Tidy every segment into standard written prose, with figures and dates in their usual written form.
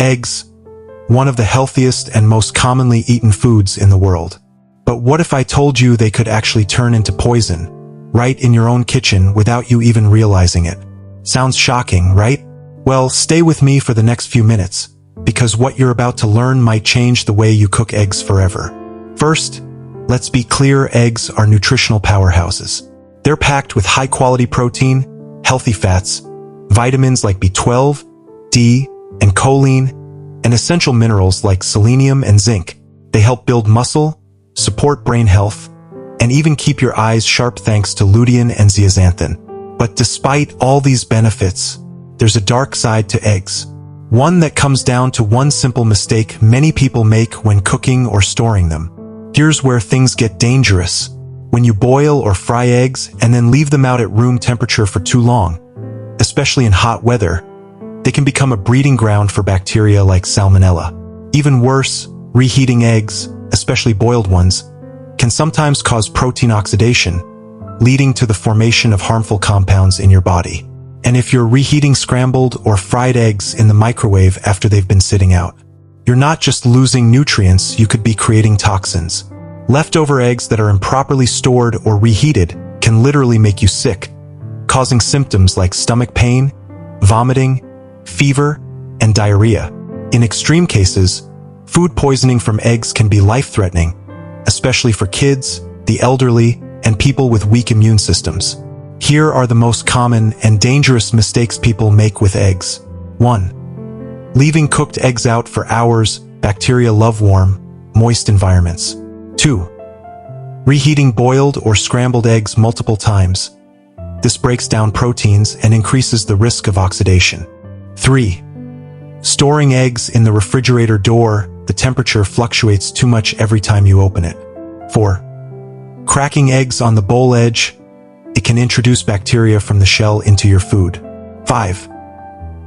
Eggs, one of the healthiest and most commonly eaten foods in the world. But what if I told you they could actually turn into poison, right in your own kitchen without you even realizing it? Sounds shocking, right? Well, stay with me for the next few minutes, because what you're about to learn might change the way you cook eggs forever. First, let's be clear, eggs are nutritional powerhouses. They're packed with high-quality protein, healthy fats, vitamins like B12, D, and choline, and essential minerals like selenium and zinc. They help build muscle, support brain health, and even keep your eyes sharp thanks to lutein and zeaxanthin. But despite all these benefits, there's a dark side to eggs. One that comes down to one simple mistake many people make when cooking or storing them. Here's where things get dangerous. When you boil or fry eggs and then leave them out at room temperature for too long, especially in hot weather, they can become a breeding ground for bacteria like salmonella. Even worse, reheating eggs, especially boiled ones, can sometimes cause protein oxidation, leading to the formation of harmful compounds in your body. And if you're reheating scrambled or fried eggs in the microwave after they've been sitting out, you're not just losing nutrients, you could be creating toxins. Leftover eggs that are improperly stored or reheated can literally make you sick, causing symptoms like stomach pain, vomiting, fever, and diarrhea. In extreme cases, food poisoning from eggs can be life-threatening, especially for kids, the elderly, and people with weak immune systems. Here are the most common and dangerous mistakes people make with eggs. 1. Leaving cooked eggs out for hours. Bacteria love warm, moist environments. 2. Reheating boiled or scrambled eggs multiple times. This breaks down proteins and increases the risk of oxidation. 3. Storing eggs in the refrigerator door. The temperature fluctuates too much every time you open it. 4. Cracking eggs on the bowl edge. It can introduce bacteria from the shell into your food. 5.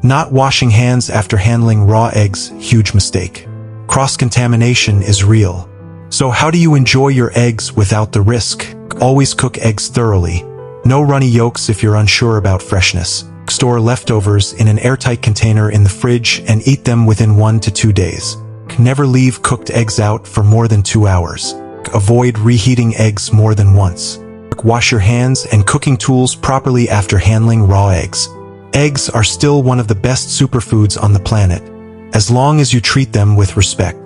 Not washing hands after handling raw eggs. Huge mistake. Cross-contamination is real. So how do you enjoy your eggs without the risk? Always cook eggs thoroughly. No runny yolks if you're unsure about freshness. Store leftovers in an airtight container in the fridge and eat them within 1 to 2 days. Never leave cooked eggs out for more than 2 hours. Avoid reheating eggs more than once. Wash your hands and cooking tools properly after handling raw eggs. Eggs are still one of the best superfoods on the planet, as long as you treat them with respect.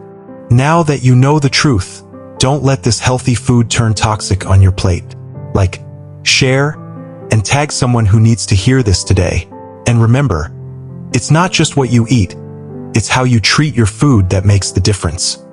Now that you know the truth, don't let this healthy food turn toxic on your plate. Like, share, and tag someone who needs to hear this today. And remember, it's not just what you eat, it's how you treat your food that makes the difference.